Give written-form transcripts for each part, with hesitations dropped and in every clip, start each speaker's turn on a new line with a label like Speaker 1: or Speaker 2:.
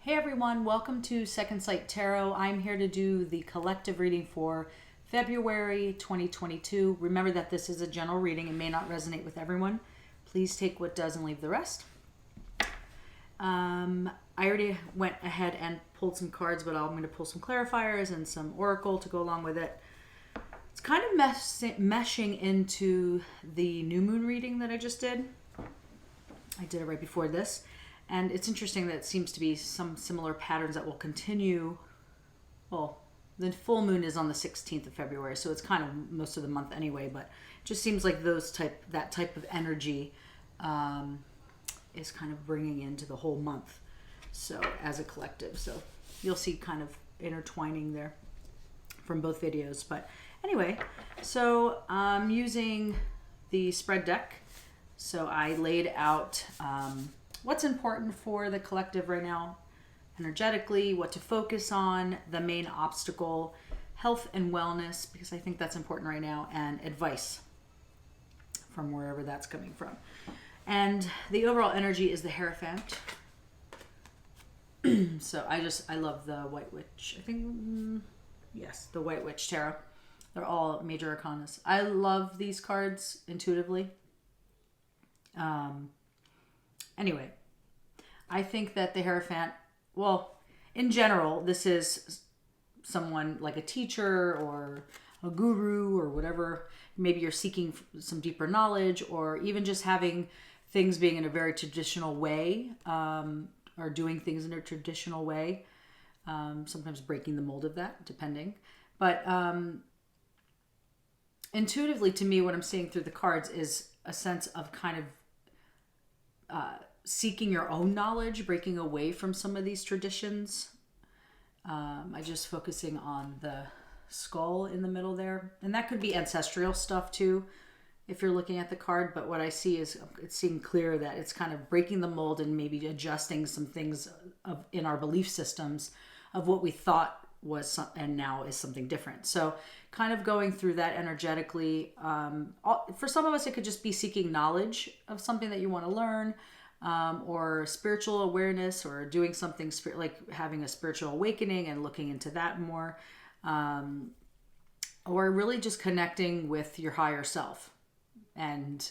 Speaker 1: Hey everyone, welcome to Second Sight Tarot. I'm here to do the collective reading for February 2022. Remember that this is a general reading and may not resonate with everyone. Please take what does and leave the rest. I already went ahead and pulled some cards, but I'm going to pull some clarifiers and some oracle to go along with it. It's kind of meshing into the new moon reading that I just did. I did it right before this. And it's interesting that it seems to be some similar patterns that will continue. Well, the full moon is on the 16th of February, so it's kind of most of the month anyway, but it just seems like that type of energy is kind of bringing into the whole month. So as a collective, so you'll see kind of intertwining there from both videos. But anyway, so I'm using the spread deck. So I laid out what's important for the collective right now, energetically, what to focus on, the main obstacle, health and wellness, because I think that's important right now, and advice from wherever that's coming from. And the overall energy is the Hierophant. So I love the White Witch. I think, yes, the White Witch Tarot. They're all major arcanas. I love these cards intuitively. Anyway, I think that the Hierophant, well, in general, this is someone like a teacher or a guru or whatever. Maybe you're seeking some deeper knowledge, or even just having things being in a very traditional way, or doing things in a traditional way. Sometimes breaking the mold of that, depending. But intuitively, to me, what I'm seeing through the cards is a sense of kind of seeking your own knowledge, breaking away from some of these traditions. I just focusing on the skull in the middle there. And that could be ancestral stuff too, if you're looking at the card. But what I see is it's seeing clear that it's kind of breaking the mold and maybe adjusting some things in our belief systems of what we thought was and now is something different. So kind of going through that energetically. For some of us, it could just be seeking knowledge of something that you want to learn, or spiritual awareness, or doing something like having a spiritual awakening and looking into that more, or really just connecting with your higher self and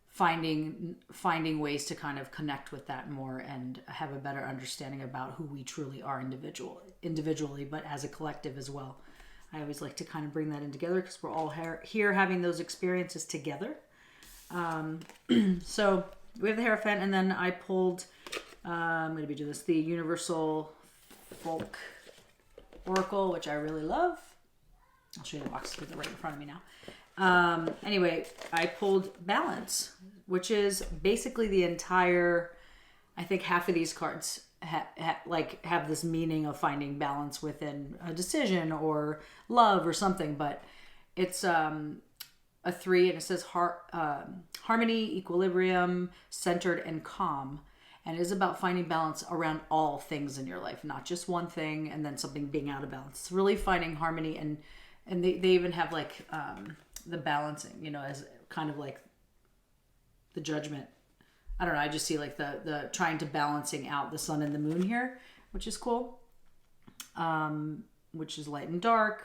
Speaker 1: finding ways to kind of connect with that more and have a better understanding about who we truly are individually, but as a collective as well. I always like to kind of bring that in together because we're all here having those experiences together. So we have the Hierophant, and then I pulled, I'm going to be doing this, the Universal Folk Oracle, which I really love. I'll show you the box because they're right in front of me now. Anyway, I pulled Balance, which is basically the entire, I think half of these cards have this meaning of finding balance within a decision or love or something, but it's a 3, and it says harmony, equilibrium, centered, and calm. And it is about finding balance around all things in your life, not just one thing and then something being out of balance. It's really finding harmony, and they even have like the balancing, as kind of like the Judgment. I don't know, I just see like the trying to balancing out the sun and the moon here, which is cool. Which is light and dark,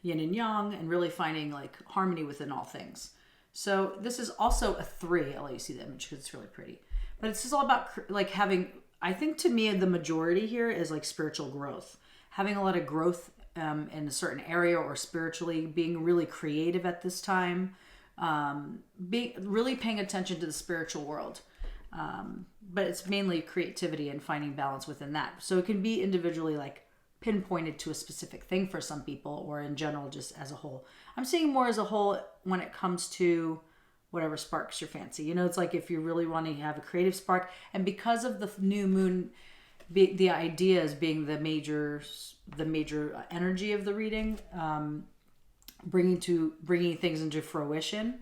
Speaker 1: yin and yang, and really finding like harmony within all things. So this is also a 3. I'll let you see the image because it's really pretty. But it's just all about like having, I think to me, the majority here is like spiritual growth. Having a lot of growth in a certain area, or spiritually, being really creative at this time. Really paying attention to the spiritual world. But it's mainly creativity and finding balance within that. So it can be individually like pinpointed to a specific thing for some people, or in general just as a whole. I'm seeing more as a whole when it comes to whatever sparks your fancy. It's like if you're really wanting to have a creative spark, and because of the new moon, the idea is being the major energy of the reading, bringing things into fruition.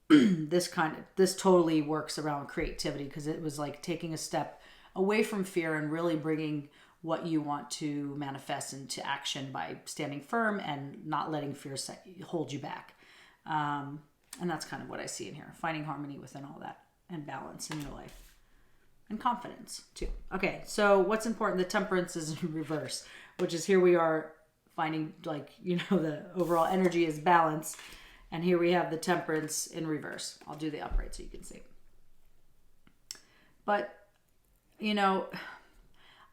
Speaker 1: This totally works around creativity, because it was like taking a step away from fear and really bringing what you want to manifest into action by standing firm and not letting fear hold you back. And that's kind of what I see in here, finding harmony within all that and balance in your life. and confidence too. Okay, so what's important? The Temperance is in reverse, which is here we are finding, like, the overall energy is balance. And here we have the Temperance in reverse. I'll do the upright so you can see. But,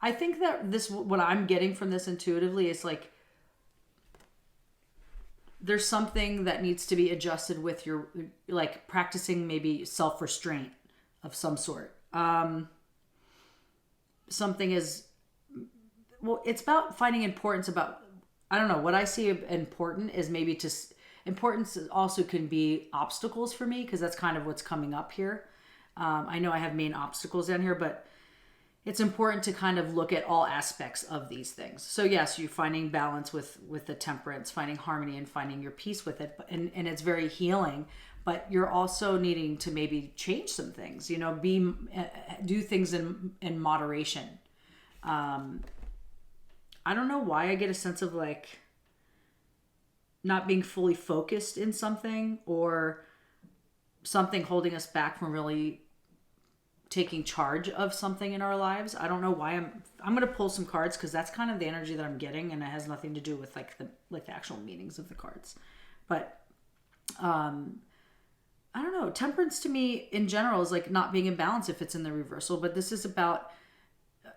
Speaker 1: I think that what I'm getting from this intuitively is like, there's something that needs to be adjusted with your, like, practicing maybe self-restraint of some sort. Something is, well, it's about finding importance about, I don't know, what I see important is maybe importance also can be obstacles for me, because that's kind of what's coming up here. I know I have main obstacles down here, but it's important to kind of look at all aspects of these things. So yes, you're finding balance with the Temperance, finding harmony and finding your peace with it. And it's very healing, but you're also needing to maybe change some things, do things in moderation. I don't know why I get a sense of like not being fully focused in something, or something holding us back from really taking charge of something in our lives. I don't know why. I'm going to pull some cards, because that's kind of the energy that I'm getting, and it has nothing to do with like the actual meanings of the cards. But I don't know. Temperance to me in general is like not being in balance if it's in the reversal. But this is about,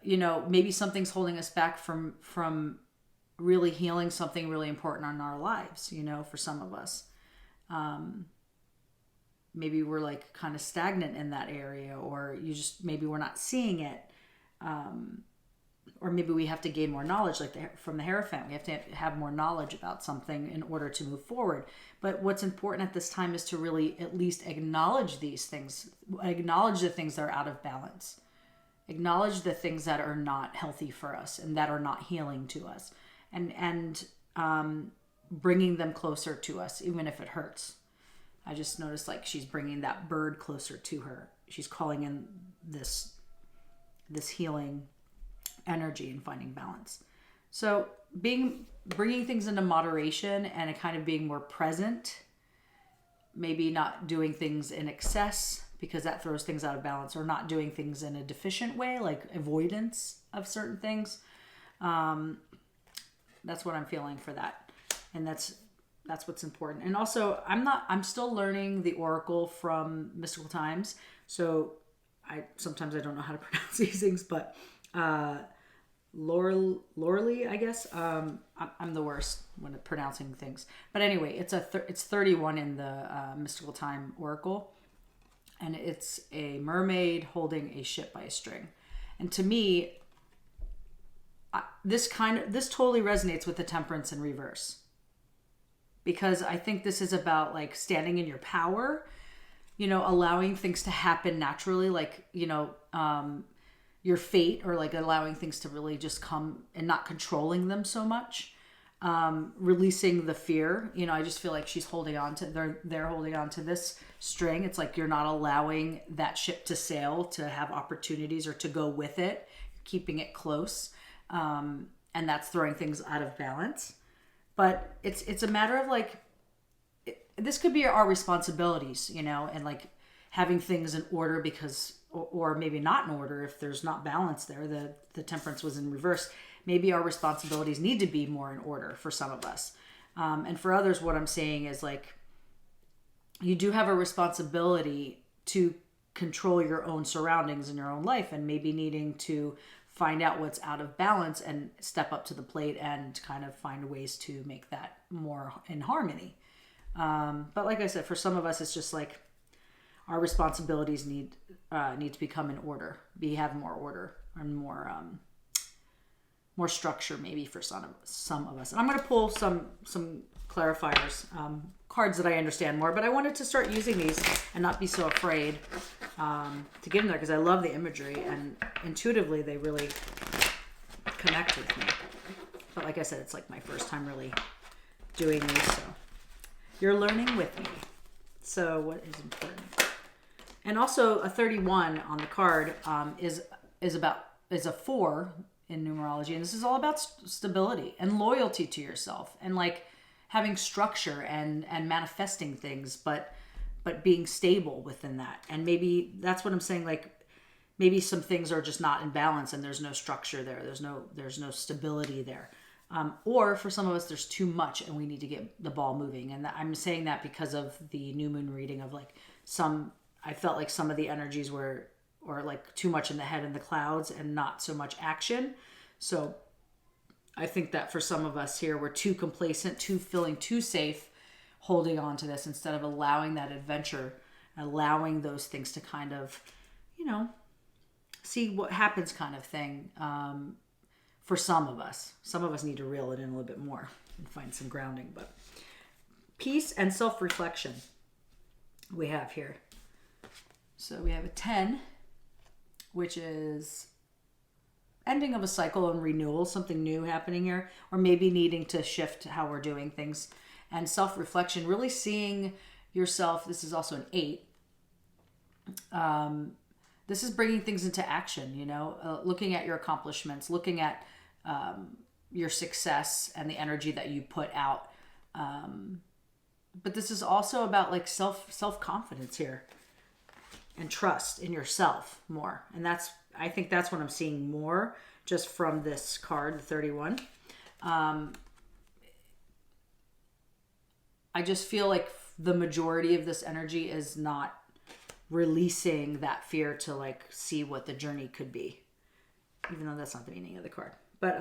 Speaker 1: maybe something's holding us back from really healing something really important in our lives. For some of us. Maybe we're like kind of stagnant in that area, or maybe we're not seeing it. Or maybe we have to gain more knowledge, like from the Hierophant. We have to have more knowledge about something in order to move forward. But what's important at this time is to really at least acknowledge these things, acknowledge the things that are out of balance, acknowledge the things that are not healthy for us and that are not healing to us, and bringing them closer to us, even if it hurts. I just noticed like she's bringing that bird closer to her. She's calling in this healing energy and finding balance. So bringing things into moderation and kind of being more present, maybe not doing things in excess, because that throws things out of balance, or not doing things in a deficient way, like avoidance of certain things. That's what I'm feeling for that. And that's what's important. And also I'm still learning the Oracle from Mystical Times. So sometimes I don't know how to pronounce these things, but Loreley, I guess. I'm the worst when pronouncing things. But anyway, it's 31 in the Mystical Time Oracle. And it's a mermaid holding a ship by a string. And to me, this totally resonates with the Temperance in reverse. Because I think this is about like standing in your power, allowing things to happen naturally, like, your fate, or like allowing things to really just come and not controlling them so much. Releasing the fear. I just feel like she's holding on to, they're holding on to this string. It's like you're not allowing that ship to sail, to have opportunities, or to go with it, keeping it close. And that's throwing things out of balance. But it's a matter of like, this could be our responsibilities, and like having things in order, because, or maybe not in order if there's not balance there. The Temperance was in reverse. Maybe our responsibilities need to be more in order for some of us. And for others, what I'm saying is like, you do have a responsibility to control your own surroundings in your own life, and maybe needing to find out what's out of balance and step up to the plate and kind of find ways to make that more in harmony. But like I said, for some of us, it's just like our responsibilities need to become in order. Have more order and more structure, maybe for some of us. And I'm going to pull some clarifiers, cards that I understand more, but I wanted to start using these and not be so afraid to give them there, because I love the imagery, and intuitively they really connect with me. But like I said, it's like my first time really doing these, so you're learning with me. So what is important? And also a 31 on the card is a 4 in numerology, and this is all about stability and loyalty to yourself, and like having structure and manifesting things, but being stable within that. And maybe that's what I'm saying, like maybe some things are just not in balance and there's no structure there. There's no stability there. Or for some of us, there's too much and we need to get the ball moving. And I'm saying that because of the new moon reading of like I felt like some of the energies were like too much in the head and the clouds and not so much action. So I think that for some of us here, we're too complacent, feeling too safe, holding on to this instead of allowing that adventure, allowing those things to kind of, see what happens kind of thing. For some of us need to reel it in a little bit more and find some grounding. But peace and self-reflection we have here. So we have a 10, which is ending of a cycle and renewal, something new happening here, or maybe needing to shift how we're doing things. And self-reflection, really seeing yourself. This is also an 8. This is bringing things into action, looking at your accomplishments, looking at your success and the energy that you put out. But this is also about like self-confidence here and trust in yourself more. And I think that's what I'm seeing more just from this card, the 31. I just feel like the majority of this energy is not releasing that fear to like see what the journey could be, even though that's not the meaning of the card. But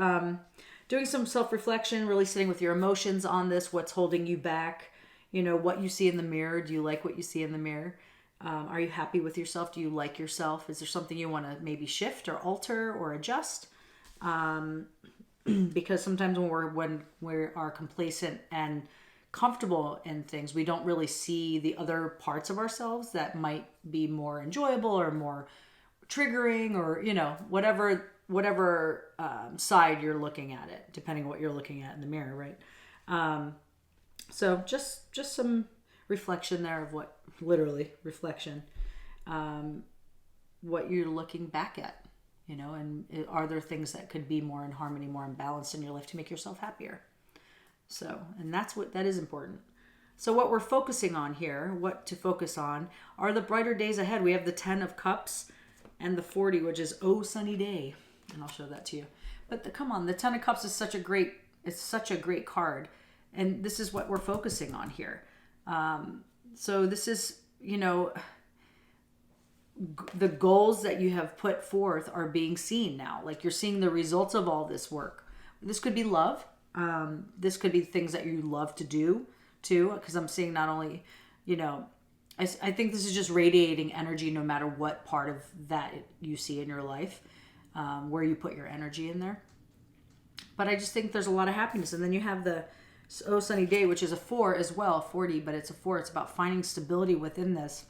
Speaker 1: doing some self-reflection, really sitting with your emotions on this, what's holding you back, what you see in the mirror. Do you like what you see in the mirror? Are you happy with yourself? Do you like yourself? Is there something you want to maybe shift or alter or adjust? Because sometimes when we are complacent and comfortable in things, we don't really see the other parts of ourselves that might be more enjoyable or more triggering, or whatever side you're looking at it, depending on what you're looking at in the mirror, right? So just some reflection there of what you're looking back at, and are there things that could be more in harmony, more in balance in your life to make yourself happier? So, and that is important. So what we're focusing on here, what to focus on, are the brighter days ahead. We have the 10 of Cups and the 40, which is Oh Sunny Day. And I'll show that to you. But come on, the 10 of Cups is such a great card. And this is what we're focusing on here. So this is, the goals that you have put forth are being seen now. Like you're seeing the results of all this work. This could be love. This could be things that you love to do too, because I'm seeing not only, I think this is just radiating energy no matter what part of that you see in your life, where you put your energy in there. But I just think there's a lot of happiness. And then you have the Oh Sunny Day, which is a 4 as well, 40, but it's a 4. It's about finding stability within this.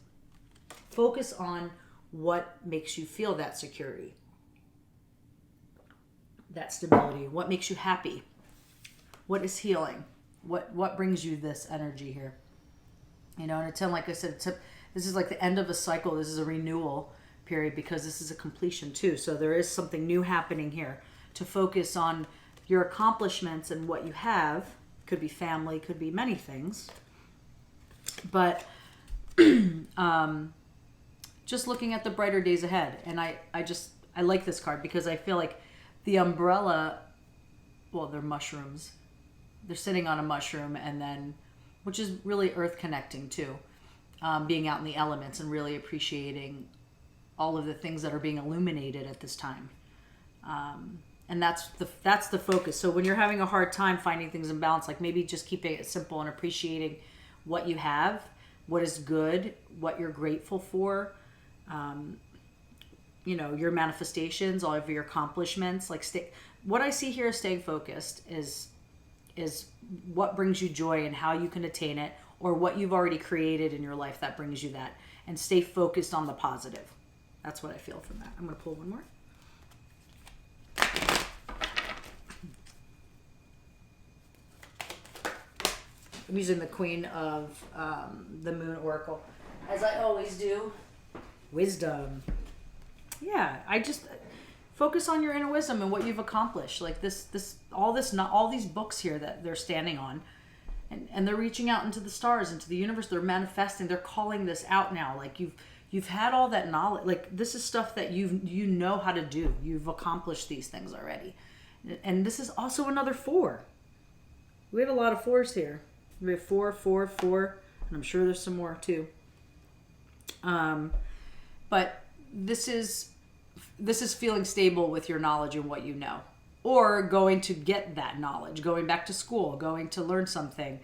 Speaker 1: Focus on what makes you feel that security, that stability, what makes you happy. What is healing? What brings you this energy here? And a 10, like I said, this is like the end of a cycle. This is a renewal period because this is a completion too. So there is something new happening here to focus on your accomplishments and what you have. Could be family, could be many things. But just looking at the brighter days ahead. And I like this card because I feel like the umbrella, well, they're mushrooms. They're sitting on a mushroom, and then, which is really earth connecting too, being out in the elements and really appreciating all of the things that are being illuminated at this time. And that's the focus. So when you're having a hard time finding things in balance, like maybe just keeping it simple and appreciating what you have, what is good, what you're grateful for, your manifestations, all of your accomplishments. Like what I see here is staying focused is what brings you joy and how you can attain it, or what you've already created in your life that brings you that, and stay focused on the positive. That's what I feel from that. I'm going to pull one more. I'm using the Queen of the Moon Oracle, as I always do. Wisdom. Yeah, I just focus on your inner wisdom and what you've accomplished. Like all these books here that they're standing on, and they're reaching out into the stars, into the universe. They're manifesting. They're calling this out now. Like You've had all that knowledge. Like, this is stuff that you know how to do. You've accomplished these things already. And this is also another 4. We have a lot of 4s here. We have 4, 4, 4, and I'm sure there's some more too. But this is feeling stable with your knowledge and what you know, or going to get that knowledge, going back to school, going to learn something.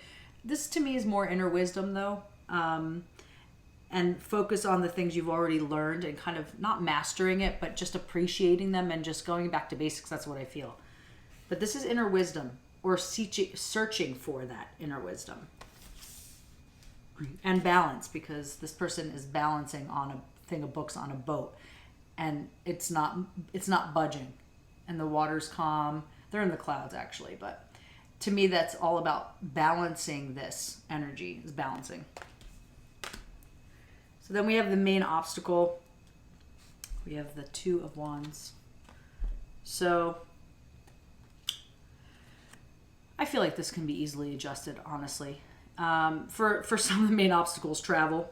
Speaker 1: This to me is more inner wisdom though, and focus on the things you've already learned and kind of not mastering it, but just appreciating them and just going back to basics. That's what I feel. But this is inner wisdom, or searching for that inner wisdom. And balance, because this person is balancing on a thing of books on a boat, and it's not budging, and the water's calm. They're in the clouds actually, but to me that's all about balancing. This energy is balancing. So then we have the main obstacle. We have the 2 of Wands. So I feel like this can be easily adjusted, honestly. For some of the main obstacles, travel.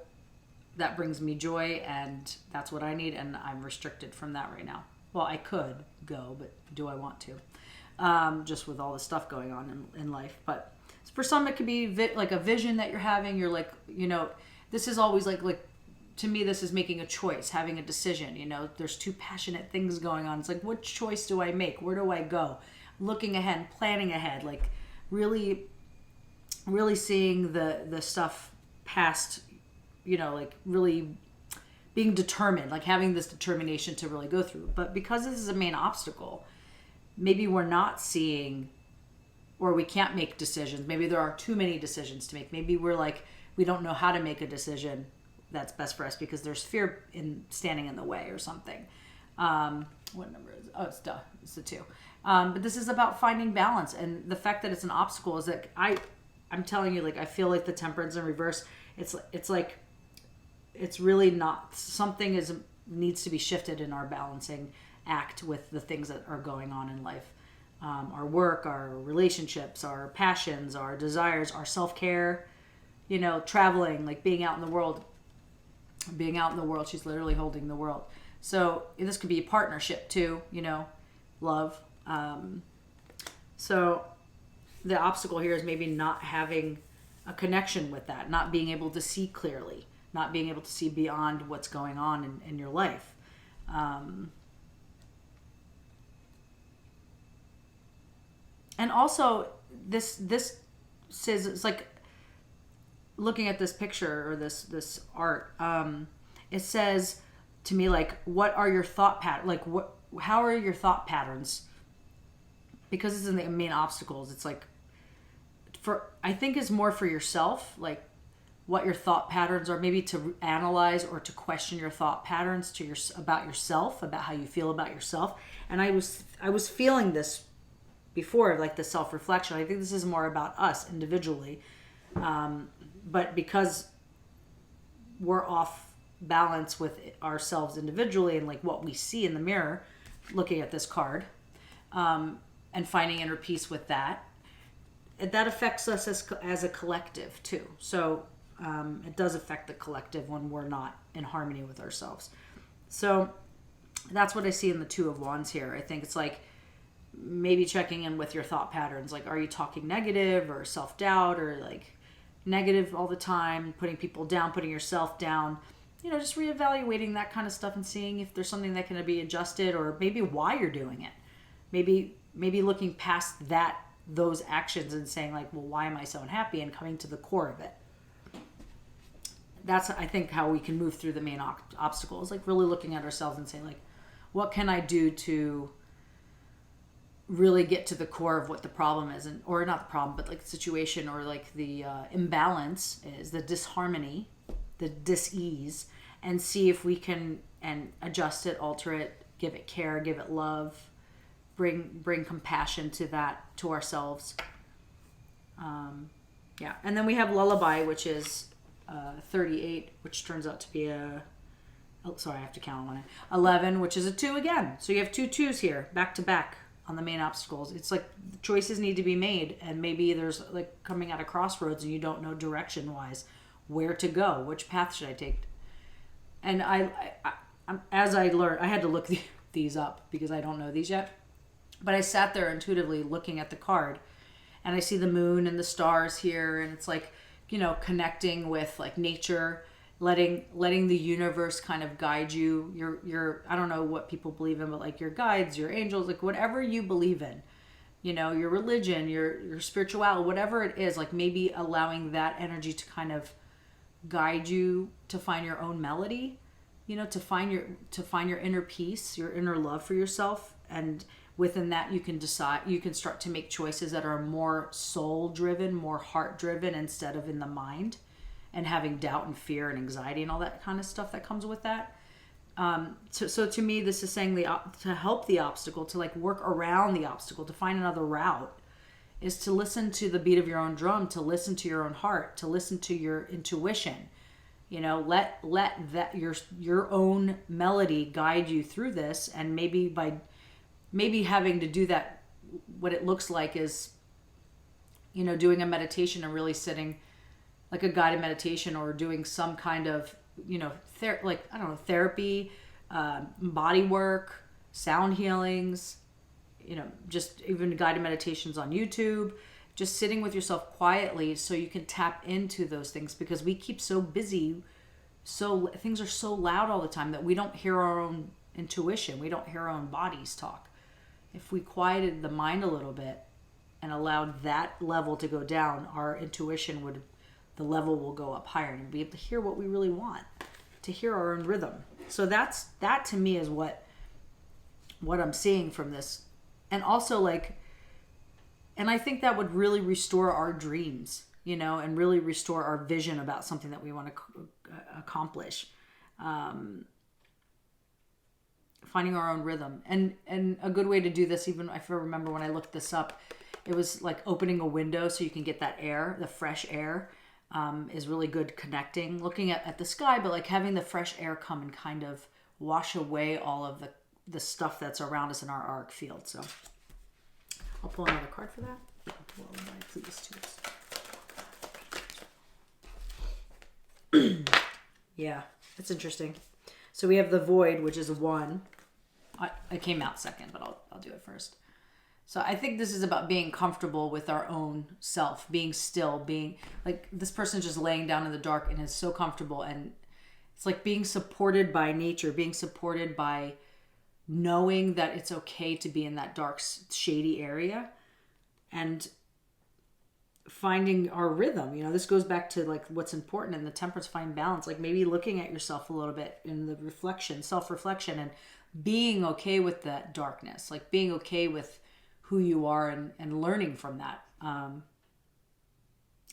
Speaker 1: That brings me joy, and that's what I need, and I'm restricted from that right now. Well, I could go, but do I want to? Just with all the stuff going on in life. But for some, it could be like a vision that you're having. You're like, this is always like to me, this is making a choice, having a decision. There's 2 passionate things going on. It's like, what choice do I make? Where do I go? Looking ahead, planning ahead, like really seeing the stuff past, like really being determined, like having this determination to really go through. But because this is a main obstacle, maybe we're not seeing, or we can't make decisions. Maybe there are too many decisions to make. Maybe we're like, we don't know how to make a decision that's best for us because there's fear in standing in the way or something. What number is it? Oh, it's the 2. But this is about finding balance, and the fact that it's an obstacle is that I'm telling you, like, I feel like the Temperance in reverse. It's like it's really not, something needs to be shifted in our balancing act with the things that are going on in life. Our work, our relationships, our passions, our desires, our self-care, traveling, like being out in the world. She's literally holding the world. So this could be a partnership too, love. So the obstacle here is maybe not having a connection with that, not being able to see clearly, not being able to see beyond what's going on in your life. And also this says, it's like looking at this picture or this art, it says to me, like, what are your thought how are your thought patterns? Because this is the main obstacles. It's like, I think is more for yourself, like what your thought patterns are, maybe to analyze or to question your thought patterns about yourself, about how you feel about yourself. And I was feeling this before, like the self-reflection. I think this is more about us individually. But because we're off balance with ourselves individually and like what we see in the mirror, looking at this card, and finding inner peace with that affects us as a collective too. So it does affect the collective when we're not in harmony with ourselves. So that's what I see in the 2 of Wands here. I think it's like maybe checking in with your thought patterns. Like, are you talking negative or self-doubt, or like negative all the time, putting people down, putting yourself down? Just reevaluating that kind of stuff and seeing if there's something that can be adjusted, or maybe why you're doing it. Maybe looking past those actions and saying like, well, why am I so unhappy, and coming to the core of it. That's, I think, how we can move through the main obstacles, like really looking at ourselves and saying like, what can I do to really get to the core of what the problem is, or not the problem, but like the situation, or like the imbalance is, the disharmony, the dis-ease, and see if we can adjust it, alter it, give it care, give it love, bring compassion to ourselves. And then we have Lullaby, which is 38, which turns out to be I have to count on it. 11, which is a 2 again. So you have 2 2s here, back to back on the main obstacles. It's like choices need to be made, and maybe there's like coming at a crossroads and you don't know direction wise where to go, which path should I take. And as I learned, I had to look these up because I don't know these yet. But I sat there intuitively looking at the card, and I see the moon and the stars here, and it's like, connecting with like nature, letting the universe kind of guide you. Your I don't know what people believe in, but like your guides, your angels, like whatever you believe in, your religion, your spirituality, whatever it is, like maybe allowing that energy to kind of guide you to find your own melody, to find your inner peace, your inner love for yourself. And within that, you can start to make choices that are more soul driven, more heart driven, instead of in the mind and having doubt and fear and anxiety and all that kind of stuff that comes with that. So to me, this is saying to help the obstacle, to like work around the obstacle, to find another route, is to listen to the beat of your own drum, to listen to your own heart, to listen to your intuition. Let that your own melody guide you through this. And maybe having to do that, what it looks like is, doing a meditation and really sitting, like a guided meditation, or doing some kind of, therapy, body work, sound healings, just even guided meditations on YouTube, just sitting with yourself quietly so you can tap into those things, because we keep so busy, so things are so loud all the time that we don't hear our own intuition. We don't hear our own bodies talk. If we quieted the mind a little bit and allowed that level to go down, our intuition the level will go up higher, and be able to hear what we really want, to hear our own rhythm. So that to me is what I'm seeing from this. And also and I think that would really restore our dreams, and really restore our vision about something that we want to accomplish. Finding our own rhythm. And a good way to do this, even if I remember when I looked this up, it was like opening a window so you can get that air, the fresh air, is really good connecting. Looking at the sky, but like having the fresh air come and kind of wash away all of the stuff that's around us in our auric field. So I'll pull another card for that. Well, please choose. Yeah, that's interesting. So we have the void, which is a 1. I came out second, but I'll do it first. So I think this is about being comfortable with our own self, being still, being like, this person's just laying down in the dark and is so comfortable. And it's like being supported by nature, being supported by knowing that it's okay to be in that dark, shady area, and finding our rhythm. This goes back to like what's important in the Temperance, find balance, like maybe looking at yourself a little bit in the self-reflection, and being okay with that darkness, like being okay with who you are, and learning from that. I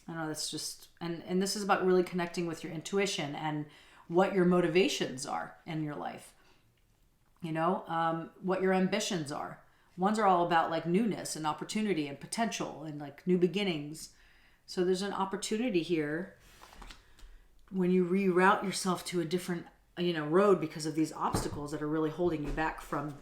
Speaker 1: know that's just, and this is about really connecting with your intuition and what your motivations are in your life. What your ambitions are. Ones are all about like newness and opportunity and potential and like new beginnings. So there's an opportunity here when you reroute yourself to a different, road because of these obstacles that are really holding you back from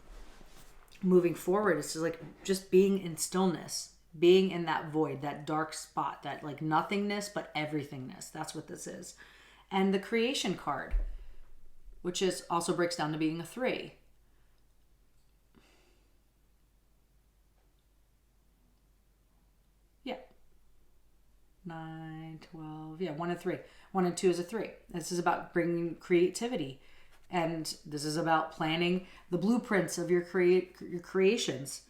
Speaker 1: moving forward. It's just like just being in stillness, being in that void, that dark spot, that like nothingness, but everythingness. That's what this is. And the creation card, which is also breaks down to being a 3. Yeah. 9, 12. Yeah, 1 and 3. 1 and 2 is a 3. This is about bringing creativity. And this is about planning the blueprints of your creations.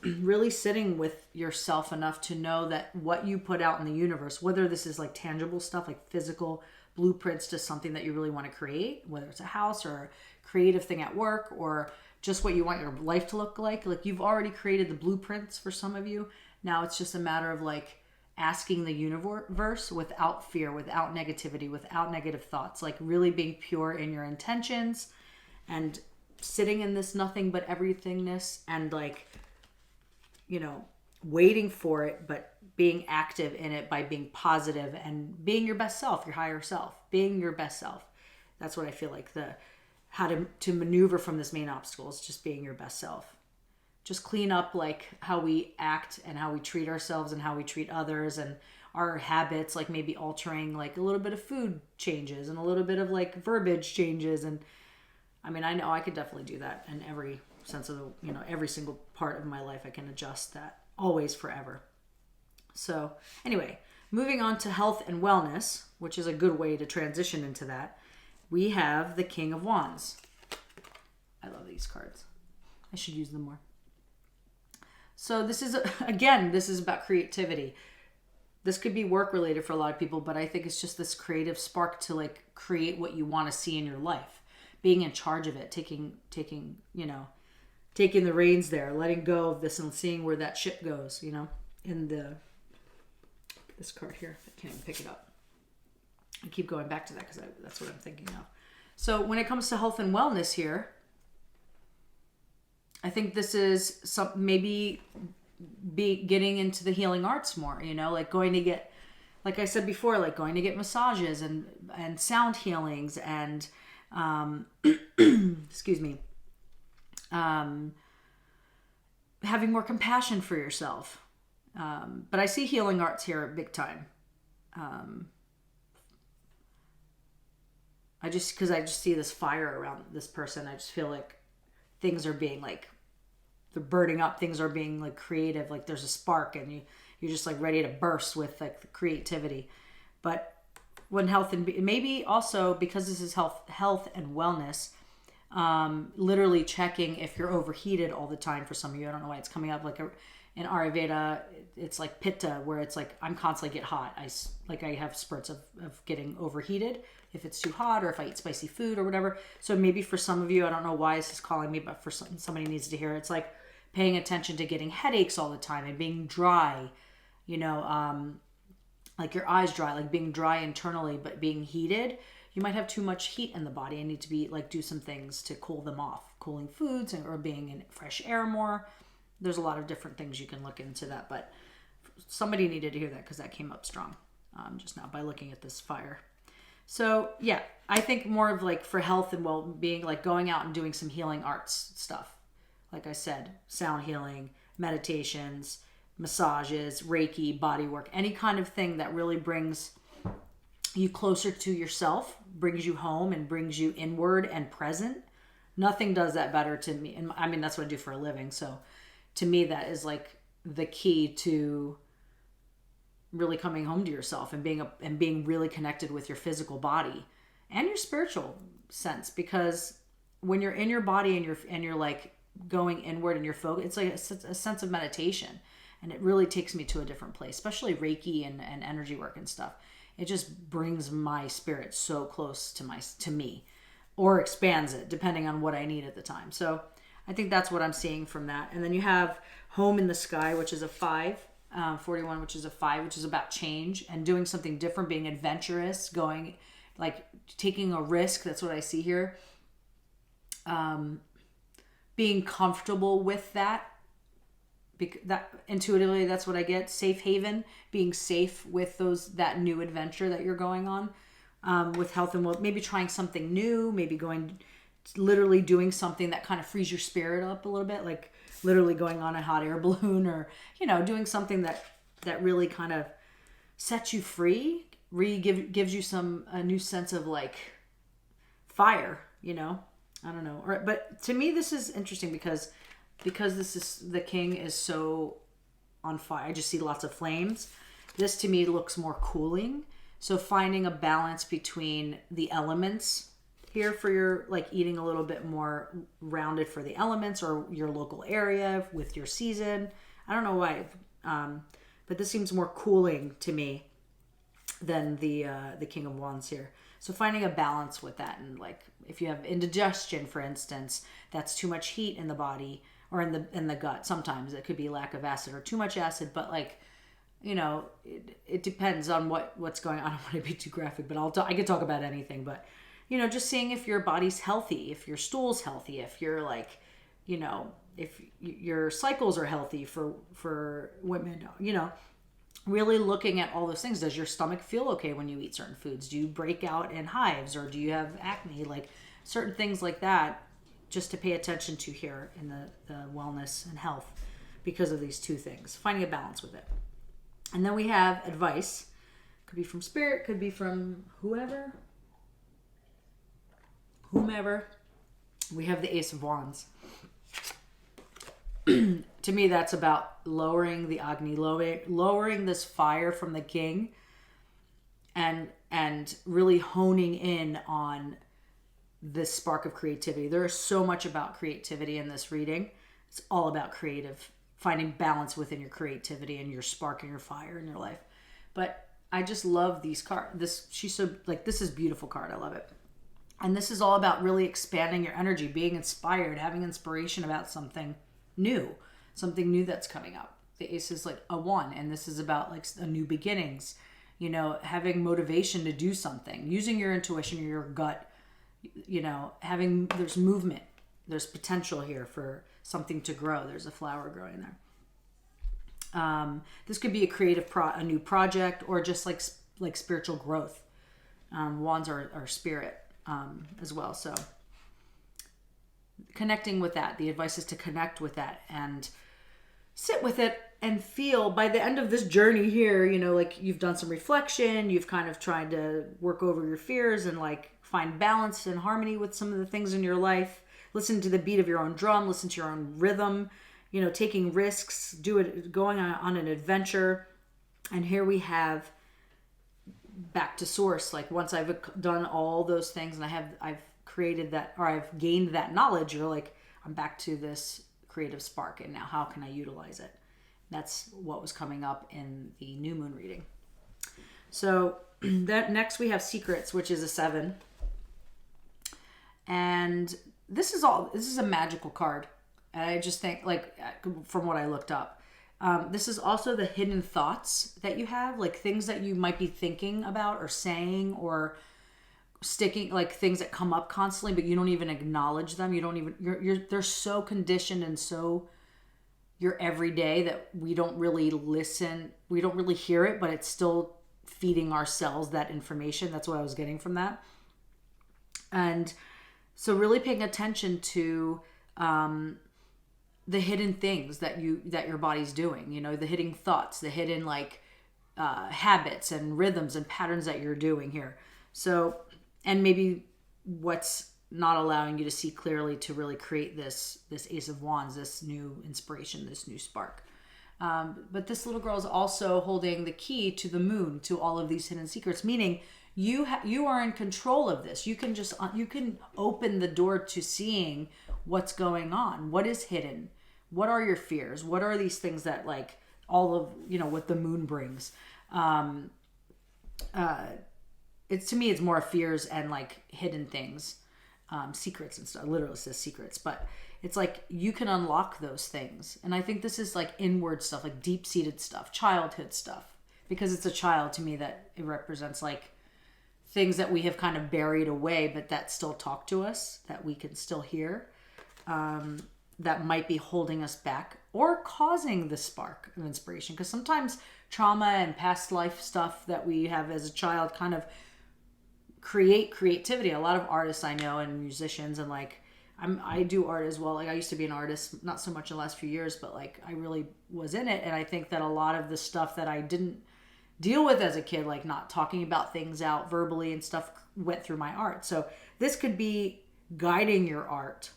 Speaker 1: Really sitting with yourself enough to know that what you put out in the universe, whether this is like tangible stuff, like physical blueprints to something that you really want to create, whether it's a house or a creative thing at work, or just what you want your life to look like you've already created the blueprints for some of you. Now it's just a matter of like asking the universe without fear, without negativity, without negative thoughts, like really being pure in your intentions and sitting in this nothing but everythingness, and like, waiting for it, but being active in it by being positive and being your best self, your higher self, being your best self. That's what I feel like how to maneuver from this main obstacle is just being your best self. Just clean up like how we act and how we treat ourselves and how we treat others, and our habits, like maybe altering like a little bit of food changes and a little bit of like verbiage changes. And I mean, I know I could definitely do that in every sense of the, every single part of my life. I can adjust that always, forever. So anyway, moving on to health and wellness, which is a good way to transition into that. We have the King of Wands. I love these cards. I should use them more. So this is, again, this is about creativity. This could be work related for a lot of people, but I think it's just this creative spark to like create what you want to see in your life. Being in charge of it, taking the reins there, letting go of this and seeing where that ship goes, in this card here. I can't even pick it up. I keep going back to that because that's what I'm thinking of. So when it comes to health and wellness here, I think this is maybe getting into the healing arts more, like going to get, like I said before, like going to get massages and sound healings and, excuse me, having more compassion for yourself. But I see healing arts here big time. Because I just see this fire around this person. I just feel like things are being like, they're burning up. Things are being like creative. Like there's a spark and you're just like ready to burst with like the creativity. But when health and maybe also because this is health and wellness, literally checking if you're overheated all the time. For some of you, I don't know why it's coming up. Like in Ayurveda, it's like pitta, where it's like I'm constantly get hot. I have spurts of getting overheated if it's too hot or if I eat spicy food or whatever. So maybe for some of you, I don't know why this is calling me, but for somebody needs to hear it. It's like paying attention to getting headaches all the time and being dry, like your eyes dry, like being dry internally, but being heated. You might have too much heat in the body and need to be like do some things to cool them off, cooling foods or being in fresh air more. There's a lot of different things you can look into that, but somebody needed to hear that because that came up strong just now by looking at this fire. So yeah, I think more of like for health and well-being, like going out and doing some healing arts stuff. Like I said, sound healing, meditations, massages, Reiki, body work, any kind of thing that really brings you closer to yourself, brings you home and brings you inward and present. Nothing does that better to me. And I mean, that's what I do for a living. So to me, that is like the key to really coming home to yourself and being really connected with your physical body and your spiritual sense. Because when you're in your body and you're like going inward and you're focused, it's like a sense of meditation, and it really takes me to a different place, especially Reiki and energy work and stuff. It just brings my spirit so close to me, or expands it depending on what I need at the time. So I think that's what I'm seeing from that. And then you have Home in the Sky, which is a 5, 41, which is a 5, which is about change and doing something different, being adventurous, going like taking a risk. That's what I see here. Being comfortable with that. That intuitively, that's what I get. Safe haven, being safe with that new adventure that you're going on, with health and maybe trying something new, maybe literally doing something that kind of frees your spirit up a little bit, like literally going on a hot air balloon, or doing something that really kind of sets you free, gives you a new sense of like fire. I don't know, but to me this is interesting because this is the king is so on fire. I just see lots of flames. This to me looks more cooling. So finding a balance between the elements here for your, like eating a little bit more rounded for the elements or your local area with your season. I don't know why, but this seems more cooling to me than the King of Wands here. So finding a balance with that, and like if you have indigestion, for instance, that's too much heat in the body or in the gut. Sometimes it could be lack of acid or too much acid, but like, it depends on what's going on. I don't want to be too graphic, but I could talk about anything, but just seeing if your body's healthy, if your stool's healthy, if you're like, if your cycles are healthy for women, really looking at all those things. Does your stomach feel okay when you eat certain foods? Do you break out in hives, or do you have acne? Like certain things like that, just to pay attention to here in the wellness and health because of these two things. Finding a balance with it. And then we have advice. Could be from spirit, could be from whomever. We have the Ace of Wands. To me, that's about lowering the Agni, lowering this fire from the king, and really honing in on this spark of creativity. There is so much about creativity in this reading. It's all about finding balance within your creativity and your spark and your fire in your life. But I just love these cards. This is a beautiful card. I love it. And this is all about really expanding your energy, being inspired, having inspiration about something new that's coming up. The Ace is like a 1, and this is about like a new beginnings, having motivation to do something, using your intuition or your gut, there's movement, there's potential here for something to grow. There's a flower growing there. This could be a creative a new project, or just like spiritual growth. Wands are spirit as well. So connecting with that, the advice is to connect with that and sit with it and feel by the end of this journey here, like you've done some reflection, you've kind of tried to work over your fears and like find balance and harmony with some of the things in your life. Listen to the beat of your own drum, listen to your own rhythm, taking risks, going on an adventure. And here we have back to source. Like once I've done all those things and I've created that, or I've gained that knowledge, you're like, I'm back to this creative spark, and now how can I utilize it? That's what was coming up in the new moon reading. So that next we have Secrets, which is a 7. And this is a magical card. And I just think, like, from what I looked up, this is also the hidden thoughts that you have, like things that you might be thinking about or saying or sticking, like things that come up constantly, but you don't even acknowledge them. They're so conditioned and so your everyday that we don't really listen. We don't really hear it, but it's still feeding ourselves that information. That's what I was getting from that. And so really paying attention to the hidden things that your body's doing, the hidden thoughts, the hidden habits and rhythms and patterns that you're doing here. So, and maybe what's not allowing you to see clearly to really create this Ace of Wands, this new inspiration, this new spark. But this little girl is also holding the key to the moon, to all of these hidden secrets, meaning you are in control of this. You can open the door to seeing what's going on, what is hidden, what are your fears, what are these things that all of what the moon brings. To me it's more fears and hidden things, secrets and stuff. Literally says secrets, but it's you can unlock those things. And I think this is inward stuff, deep-seated stuff, childhood stuff, because it's a child to me that it represents things that we have kind of buried away, but that still talk to us, that we can still hear, that might be holding us back or causing the spark of inspiration. Because sometimes trauma and past life stuff that we have as a child kind of create creativity. A lot of artists I know and musicians, and I do art as well. I used to be an artist, not so much in the last few years, but I really was in it. And I think that a lot of the stuff that I didn't deal with as a kid, not talking about things out verbally and stuff, went through my art. So this could be guiding your art,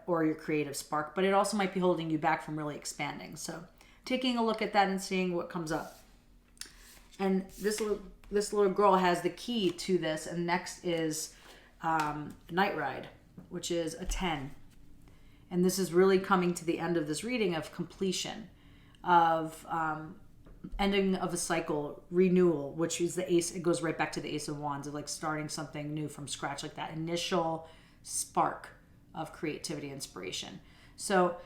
Speaker 1: or your creative spark, but it also might be holding you back from really expanding. So taking a look at that and seeing what comes up. And this little girl has the key to this. And next is Night Ride, which is a 10. And this is really coming to the end of this reading of completion, of ending of a cycle, renewal, which is the Ace. It goes right back to the Ace of Wands, of starting something new from scratch, that initial spark of creativity, inspiration. So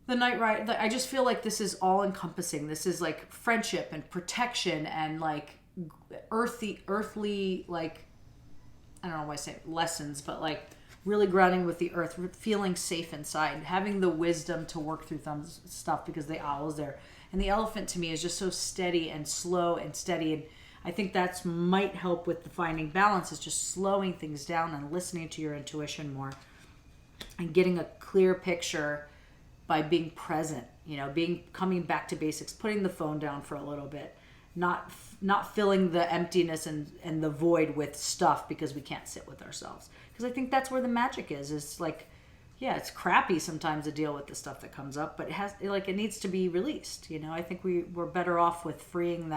Speaker 1: the Night Ride, I just feel this is all encompassing. This is friendship and protection and earthly, I don't know why I say lessons, but really grounding with the earth, feeling safe inside, having the wisdom to work through stuff, because the owl is there. And the elephant to me is just so steady and slow and steady. And I think that might help with the finding balance, is just slowing things down and listening to your intuition more and getting a clear picture by being present, coming back to basics, putting the phone down for a little bit, not filling the emptiness and the void with stuff because we can't sit with ourselves. Because I think that's where the magic is. It's like, yeah, it's crappy sometimes to deal with the stuff that comes up, but it needs to be released. I think we're better off with freeing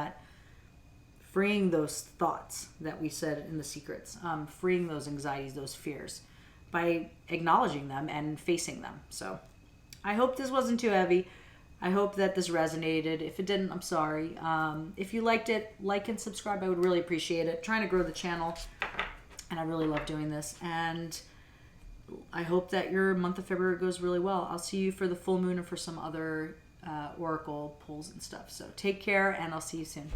Speaker 1: those thoughts that we said in the secrets, freeing those anxieties, those fears, by acknowledging them and facing them. So I hope this wasn't too heavy. I hope that this resonated. If it didn't, I'm sorry. If you liked it, like and subscribe. I would really appreciate it. Trying to grow the channel, and I really love doing this. And I hope that your month of February goes really well. I'll see you for the full moon and for some other oracle pulls and stuff. So take care, and I'll see you soon.